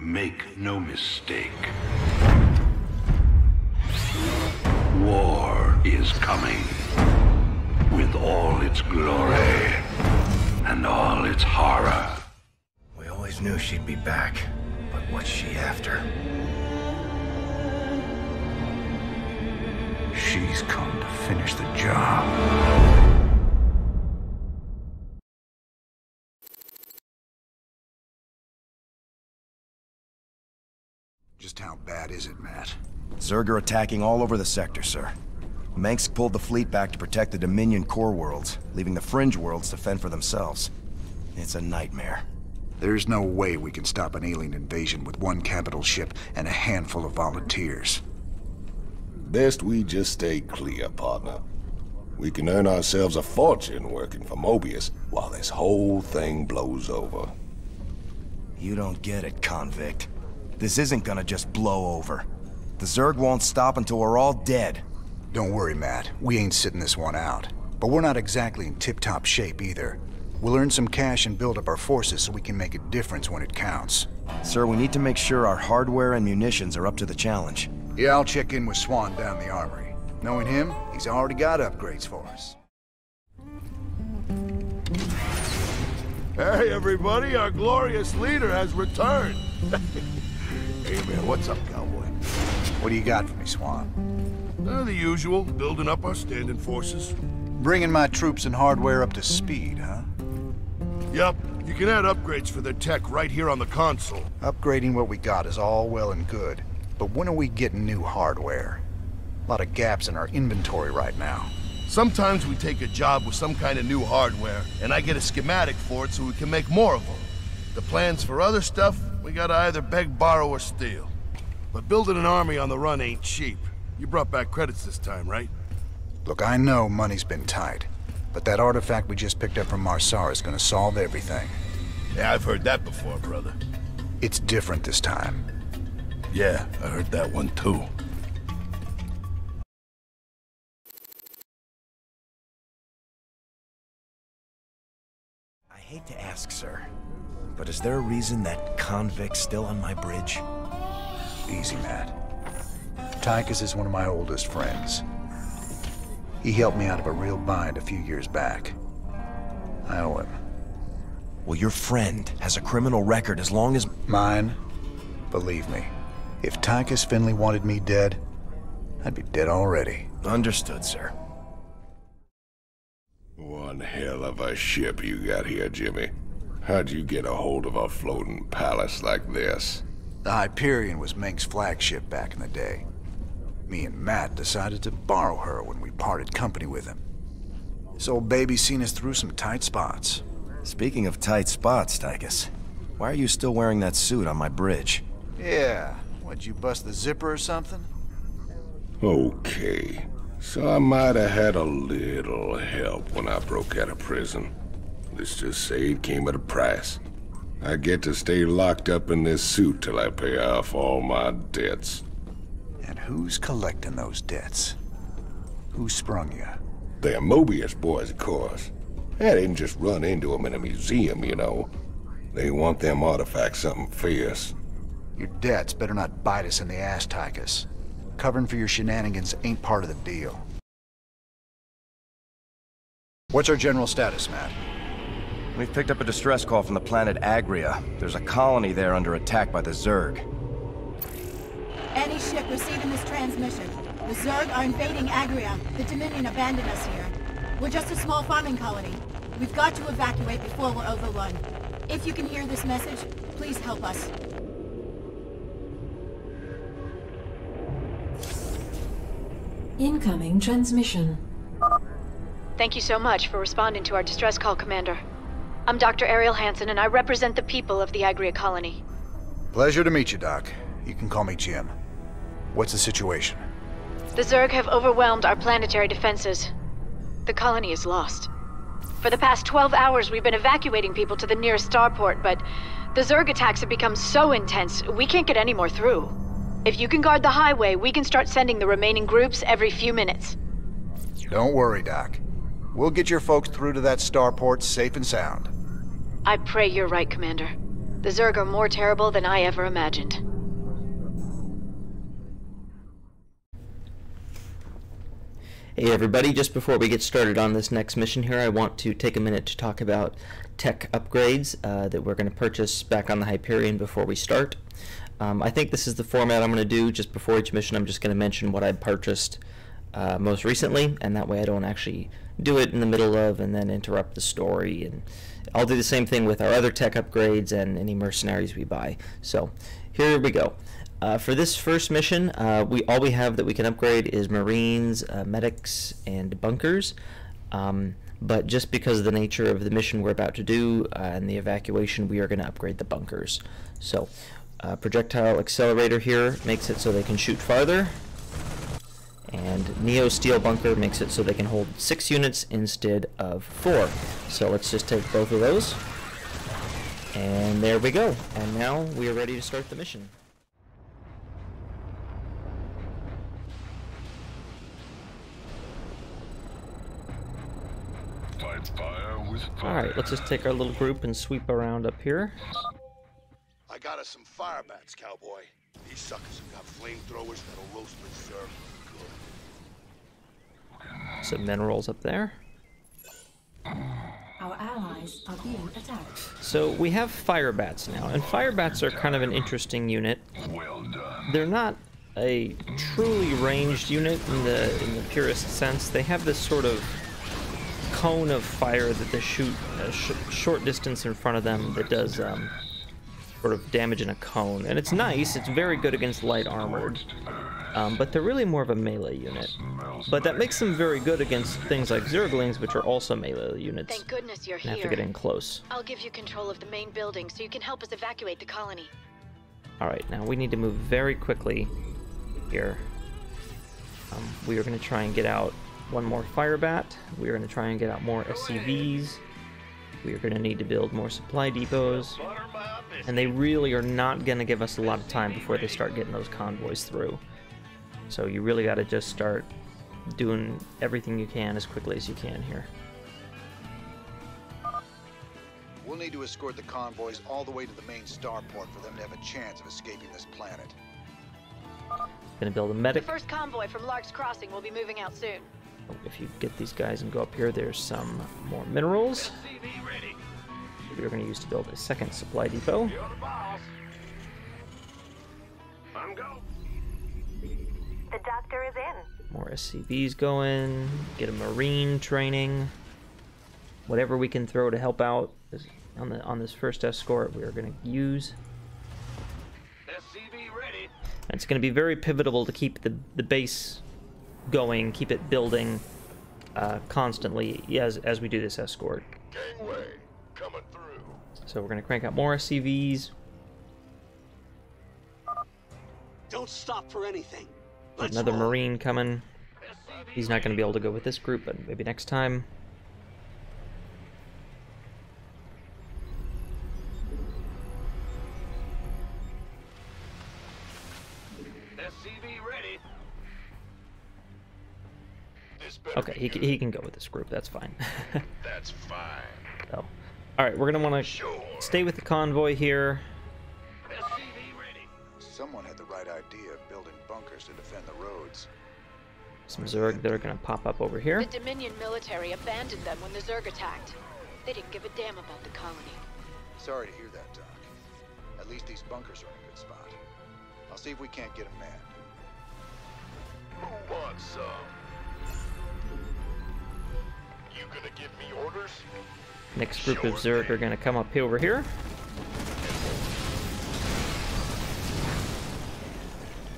Make no mistake. War is coming. With all its glory and all its horror. We always knew she'd be back, but what's she after? She's come to finish the job. Just how bad is it, Matt? Zerg are attacking all over the sector, sir. Mengsk pulled the fleet back to protect the Dominion core worlds, leaving the fringe worlds to fend for themselves. It's a nightmare. There's no way we can stop an alien invasion with one capital ship and a handful of volunteers. Best we just stay clear, partner. We can earn ourselves a fortune working for Mobius while this whole thing blows over. You don't get it, convict. This isn't gonna just blow over. The Zerg won't stop until we're all dead. Don't worry, Matt. We ain't sitting this one out. But we're not exactly in tip-top shape either. We'll earn some cash and build up our forces so we can make a difference when it counts. Sir, we need to make sure our hardware and munitions are up to the challenge. Yeah, I'll check in with Swan down the armory. Knowing him, he's already got upgrades for us. Hey, everybody, our glorious leader has returned. Hey, man, what's up, cowboy? What do you got for me, Swan? The usual, building up our standing forces. Bringing my troops and hardware up to speed, huh? Yup, you can add upgrades for their tech right here on the console. Upgrading what we got is all well and good, but when are we getting new hardware? A lot of gaps in our inventory right now. Sometimes we take a job with some kind of new hardware, and I get a schematic for it so we can make more of them. The plans for other stuff, we gotta either beg, borrow, or steal. But building an army on the run ain't cheap. You brought back credits this time, right? Look, I know money's been tight, but that artifact we just picked up from Marsar is gonna solve everything. Yeah, I've heard that before, brother. It's different this time. Yeah, I heard that one too. I hate to ask, sir, but is there a reason that convict's still on my bridge? Easy, Matt. Tychus is one of my oldest friends. He helped me out of a real bind a few years back. I owe him. Well, your friend has a criminal record as long as... Mine? Believe me, if Tychus Finley wanted me dead, I'd be dead already. Understood, sir. One hell of a ship you got here, Jimmy. How'd you get a hold of a floating palace like this? The Hyperion was Mengsk's flagship back in the day. Me and Matt decided to borrow her when we parted company with him. This old baby's seen us through some tight spots. Speaking of tight spots, Tychus, why are you still wearing that suit on my bridge? Yeah, what'd you bust the zipper or something? Okay, so I might have had a little help when I broke out of prison. Let's just say it came at a price. I get to stay locked up in this suit till I pay off all my debts. And who's collecting those debts? Who sprung you? They're Mobius boys, of course. I didn't just run into them in a museum, you know. They want them artifacts something fierce. Your debts better not bite us in the ass, Tychus. Covering for your shenanigans ain't part of the deal. What's our general status, Matt? We've picked up a distress call from the planet Agria. There's a colony there under attack by the Zerg. Any ship receiving this transmission. The Zerg are invading Agria. The Dominion abandoned us here. We're just a small farming colony. We've got to evacuate before we're overrun. If you can hear this message, please help us. Incoming transmission. Thank you so much for responding to our distress call, Commander. I'm Dr. Ariel Hansen, and I represent the people of the Agria colony. Pleasure to meet you, Doc. You can call me Jim. What's the situation? The Zerg have overwhelmed our planetary defenses. The colony is lost. For the past 12 hours, we've been evacuating people to the nearest starport, but the Zerg attacks have become so intense, we can't get any more through. If you can guard the highway, we can start sending the remaining groups every few minutes. Don't worry, Doc. We'll get your folks through to that starport safe and sound. I pray you're right, Commander. The Zerg are more terrible than I ever imagined. Hey everybody, just before we get started on this next mission here, I want to take a minute to talk about tech upgrades that we're going to purchase back on the Hyperion before we start. I think this is the format I'm going to do. Just before each mission, I'm just going to mention what I purchased most recently, and that way I don't actually do it in the middle of and then interrupt the story. And I'll do the same thing with our other tech upgrades and any mercenaries we buy. So here we go. For this first mission, all we have that we can upgrade is Marines, medics, and bunkers. But just because of the nature of the mission we're about to do and the evacuation, we are going to upgrade the bunkers. So, projectile accelerator here makes it so they can shoot farther. And Neo Steel Bunker makes it so they can hold 6 units instead of 4. So let's just take both of those. And there we go. And now we are ready to start the mission. Alright, let's just take our little group and sweep around up here. I got us some fire bats, cowboy. These suckers have got flamethrowers that'll roast Zerg good. Some minerals up there. Our allies are being attacked. So we have fire bats now, and fire bats are kind of an interesting unit. Well done. They're not a truly ranged unit in the purest sense. They have this sort of cone of fire that they shoot a short distance in front of them that does sort of damage in a cone, and it's nice. It's very good against light armored, but they're really more of a melee unit. But that makes them very good against things like Zerglings, which are also melee units. Thank goodness you're and have here. to get in close. I'll give you control of the main building so you can help us evacuate the colony. Alright, now we need to move very quickly here. We are going to try and get out one more fire bat. We are going to try and get out more SCVs. We are going to need to build more supply depots. And they really are not going to give us a lot of time before they start getting those convoys through. So you really got to just start doing everything you can as quickly as you can here. We'll need to escort the convoys all the way to the main starport for them to have a chance of escaping this planet. Going to build a The medic. first convoy from Lark's Crossing will be moving out soon. If you get these guys and go up here, there's some more minerals. We're going to use to build a second supply depot. The doctor is in. More SCVs going. Get a marine training. Whatever we can throw to help out on this first escort, we are going to use. And it's going to be very pivotal to keep the base going, keep it building constantly as we do this escort. Gangway, coming through. So we're going to crank out more SCVs. Don't stop for anything. Another Marine coming. He's not going to be able to go with this group, but maybe next time. Okay, he can go with this group. That's fine. That's fine. So, all right, we're gonna want to stay with the convoy here. Someone had the right idea of building bunkers to defend the roads. Some Zerg that are gonna pop up over here. The Dominion military abandoned them when the Zerg attacked. They didn't give a damn about the colony. Sorry to hear that, Doc. At least these bunkers are in a good spot. I'll see if we can't get them manned. Who wants some? You gonna give me orders? Next group of Zerg are gonna come up over here.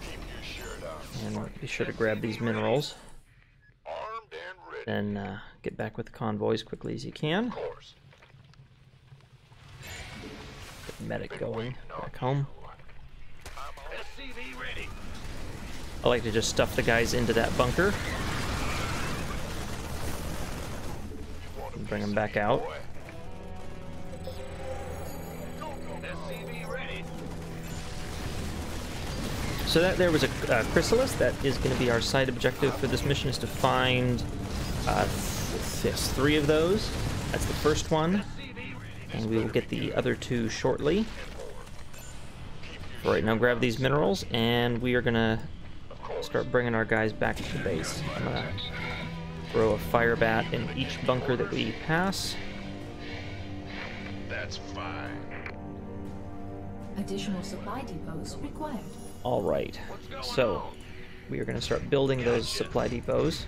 Keep your shirt on. And be sure to grab these minerals. Armed and ready. Then get back with the convoy as quickly as you can. Of course. Get the medic going back home. SCV ready. I like to just stuff the guys into that bunker. And bring them back out. So that there was a chrysalis. That is going to be our side objective for this mission, is to find 3 of those. That's the first one, and we will get the other 2 shortly. Right now, grab these minerals, and we are gonna start bringing our guys back to the base. I'm gonna throw a fire bat in each bunker that we pass. That's fine. Additional supply depots required. All right, so we are going to start building those supply depots.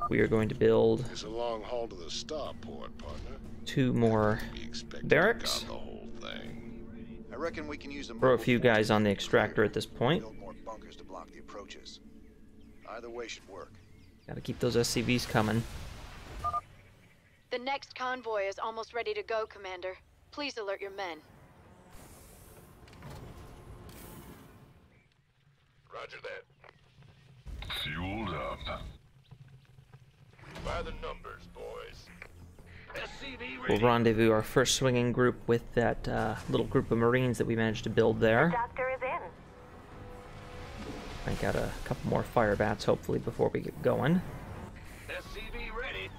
We are going to build It's a long haul to the starport, partner. 2 more barracks. The whole thing. I reckon we can use the Throw a few guys on the extractor at this point. build more bunkers to block the approaches. Either way should work. Got to keep those SCVs coming. The next convoy is almost ready to go, Commander. Please alert your men. Roger that. Fueled up. By the numbers, boys. SCV We'll rendezvous our first swinging group with that little group of Marines that we managed to build there. Doctor is in. I got a couple more fire bats, hopefully, before we get going. SCV ready.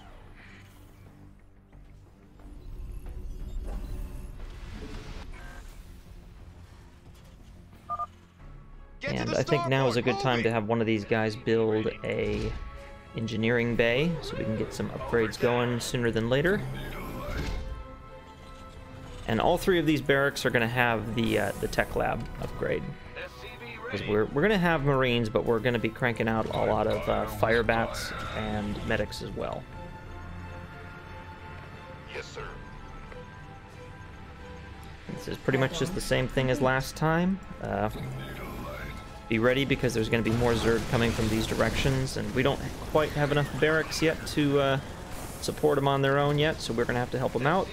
And I think now is a good time to have one of these guys build a engineering bay, so we can get some upgrades going sooner than later. And all 3 of these barracks are going to have the tech lab upgrade. Because we're going to have Marines, but we're going to be cranking out a lot of fire bats and medics as well. Yes, sir. This is pretty much just the same thing as last time. Be ready because there's going to be more Zerg coming from these directions, and we don't quite have enough barracks yet to support them on their own yet, so we're going to have to help them out.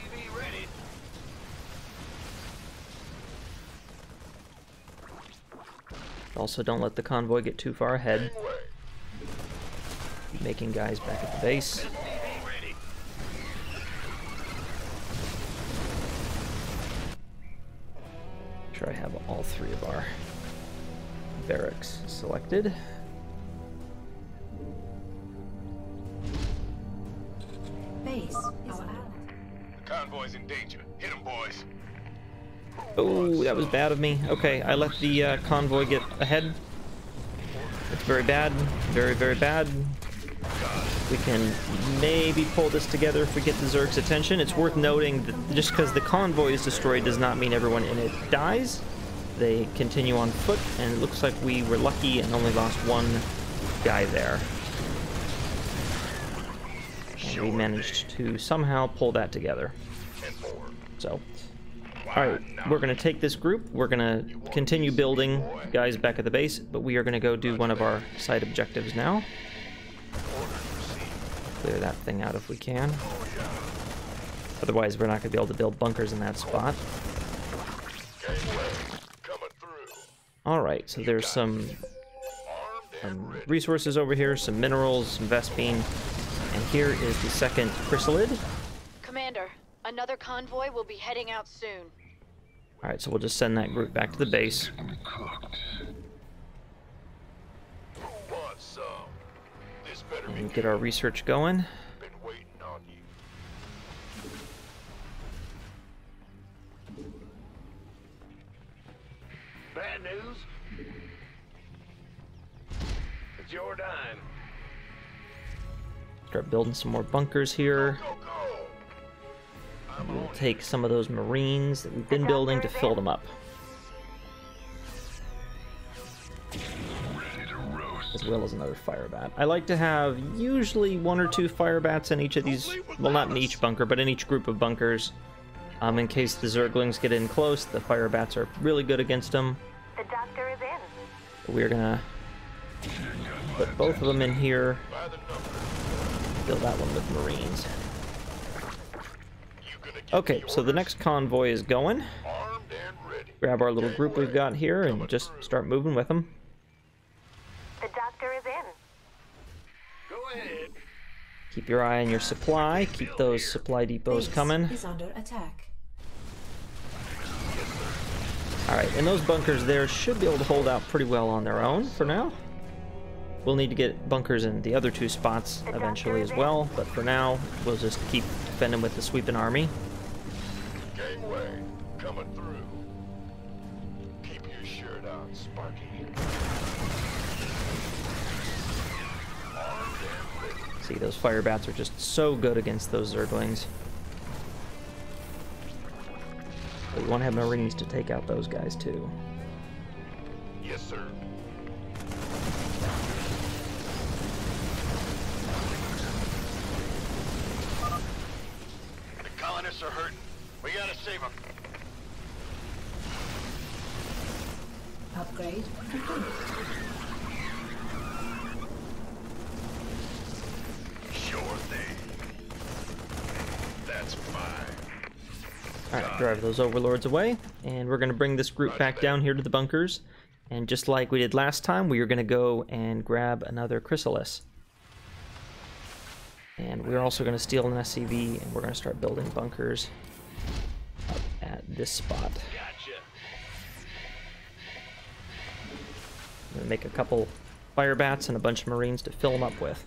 Also, don't let the convoy get too far ahead. Keep making guys back at the base. Make sure I have all 3 of our barracks selected. Base. Our ally. The convoy's in danger. Hit 'em, boys. Oh, that was bad of me. Okay, I let the convoy get ahead. That's very bad. Very, very bad. We can maybe pull this together if we get the Zerg's attention. It's worth noting that just because the convoy is destroyed does not mean everyone in it dies. They continue on foot, and it looks like we were lucky and only lost 1 guy there. And we managed to somehow pull that together. So, alright, we're going to take this group. We're going to continue building guys back at the base, but we are going to go do one of our side objectives now. Clear that thing out if we can. Otherwise, we're not going to be able to build bunkers in that spot. Alright, so there's some resources over here, some minerals, some Vespine, and here is the second chrysalid. Commander, another convoy will be heading out soon. Alright, so we'll just send that group back to the base. And get our research going. Bad news? It's your dime. Start building some more bunkers here. We'll take some of those Marines that we've been building to fill them up. As well as another fire bat. I like to have usually 1 or 2 fire bats in each of these, well, not in each bunker, but in each group of bunkers. In case the Zerglings get in close, the fire bats are really good against them. The doctor is in. We're gonna put both of them in here. Fill that one with Marines. Okay, so the next convoy is going. Grab our little group we've got here and just start moving with them. The doctor is in. Go ahead. Keep your eye on your supply. Keep those supply depots coming. Is under attack. Alright, and those bunkers there should be able to hold out pretty well on their own for now. We'll need to get bunkers in the other 2 spots eventually as well, but for now, we'll just keep defending with the sweeping army. Gangway coming through. Keep See, those fire bats are just so good against those Zerglings. But you want to have Marines to take out those guys too. Yes, sir. The colonists are hurting. We gotta save them. Upgrade complete. Sure thing. That's fine. Alright, drive those overlords away, and we're going to bring this group back down here to the bunkers. And just like we did last time, we are going to go and grab another chrysalis. And we're also going to steal an SCV, and we're going to start building bunkers up at this spot. Gotcha. I'm going to make a couple fire bats and a bunch of Marines to fill them up with.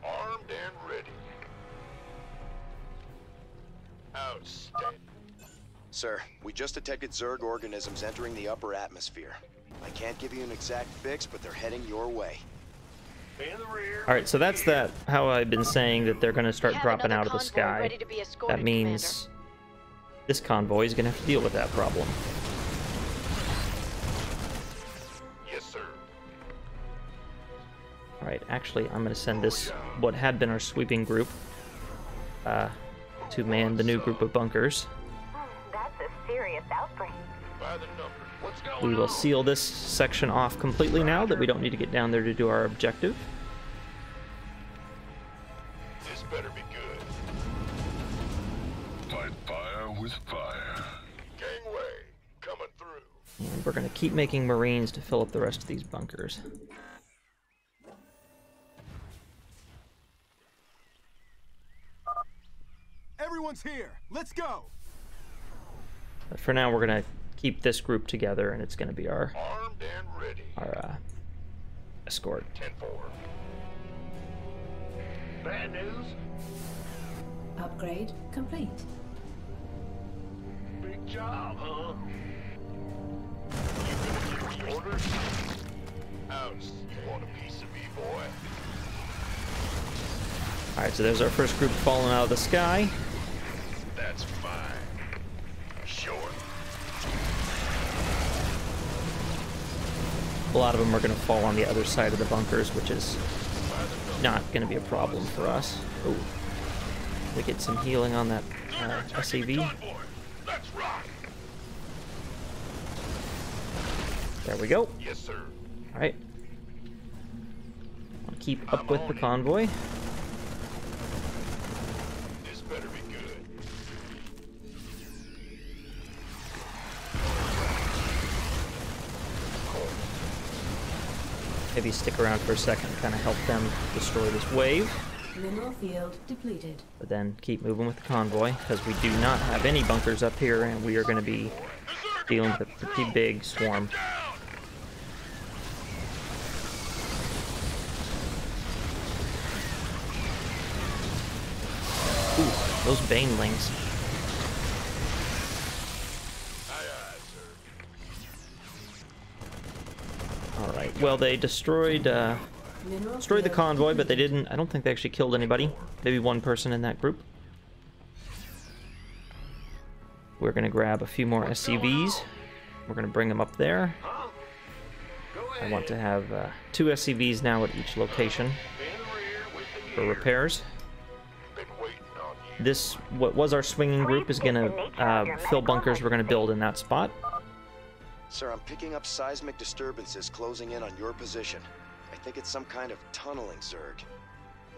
Armed and ready. Outstanding. Sir, we just detected Zerg organisms entering the upper atmosphere. I can't give you an exact fix, but they're heading your way. In the rear. Alright, so that's how I've been saying that they're going to start We have dropping another out of the convoy sky. ready to be escorted, That means this convoy is going to have to deal with that problem. Yes, sir. Alright, actually, I'm going to send this, what had been our sweeping group, to man the new group of bunkers. That's a serious outbreak. By the numbers. What's going We will on? seal this section off completely now that we don't need to get down there to do our objective. This better be good. Fight fire with fire. Gangway coming through. And we're going to keep making Marines to fill up the rest of these bunkers. Everyone's here. Let's go. But for now, we're going to keep this group together, and it's going to be our Armed and ready. escort. 10-4. Bad news? Upgrade complete. Big job, huh? You gonna give me orders? Ouch. You want a piece of me, boy? Alright, so there's our first group falling out of the sky. That's fine. Sure. A lot of them are going to fall on the other side of the bunkers, which is not going to be a problem for us. Oh, we get some healing on that SCV. Let's rock. There we go. Yes, sir. Alright. I'll keep up with the convoy. This better be good. Maybe stick around for a second and kind of help them destroy this wave. Mineral field depleted. But then keep moving with the convoy, because we do not have any bunkers up here, and we are going to be dealing with a pretty big swarm. Ooh, those banelings. Alright, well, they destroyed the convoy, but they didn't... I don't think they actually killed anybody. Maybe one person in that group. We're going to grab a few more SCVs. We're going to bring them up there. I want to have 2 SCVs now at each location for repairs. This, what was our swinging group, is going to fill bunkers we're going to build in that spot. Sir, I'm picking up seismic disturbances closing in on your position. I think it's some kind of tunneling Zerg.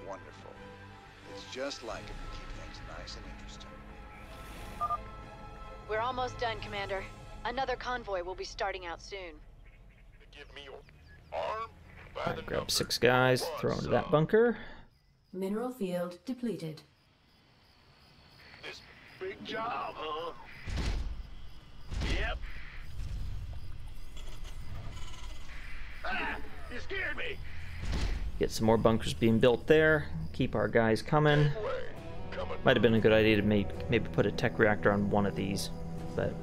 Wonderful. It's just like it to keep things nice and interesting. We're almost done, Commander. Another convoy will be starting out soon. Give me your arm by the Alright, grab numbers. 6 guys, throw into that bunker. Mineral field depleted. This big job, huh? Yep. Ah, you scared me. Get some more bunkers being built there. Keep our guys coming. Might have been a good idea to maybe put a tech reactor on one of these, but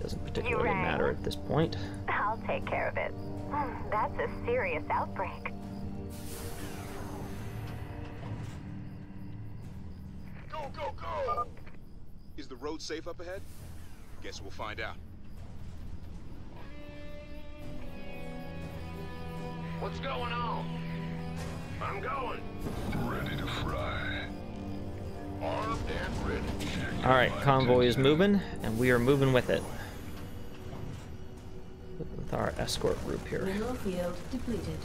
Doesn't particularly matter at this point. I'll take care of it. That's a serious outbreak. Go, go, go! Is the road safe up ahead? Guess we'll find out. What's going on? I'm going. Ready to fry. Armed and ready. Alright, convoy is moving, and we are moving with it. With our escort group here. Mineral field depleted.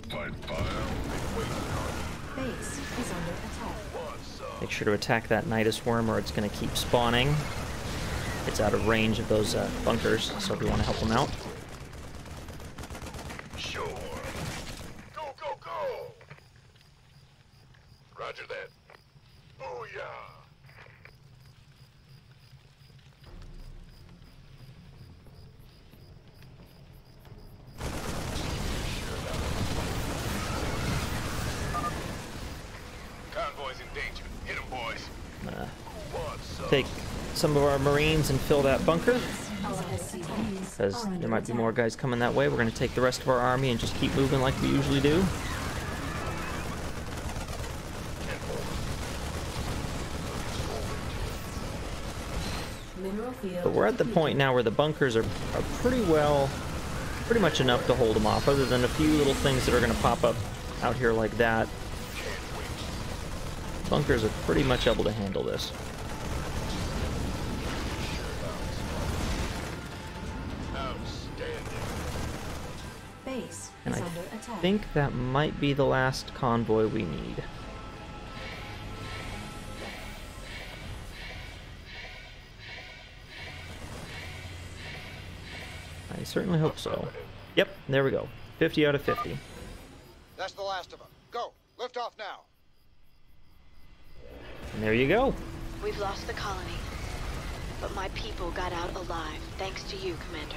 Fight fire. Base is under attack. Make sure to attack that Nidus worm or it's going to keep spawning. It's out of range of those bunkers, so we want to help them out. Sure. Go, go, go! Roger that. Booyah! Convoy's in danger. Hit 'em, boys. Take some of our Marines and fill that bunker, because there might be more guys coming that way. We're going to take the rest of our army and just keep moving like we usually do. But we're at the point now where the bunkers are pretty much enough to hold them off, other than a few little things that are going to pop up out here like that. Bunkers are pretty much able to handle this. Base And is I under attack. think that might be the last convoy we need. I certainly hope so. Yep, there we go. 50 out of 50. That's the last of them. Go. Lift off now. And there you go. We've lost the colony, but my people got out alive, thanks to you, Commander.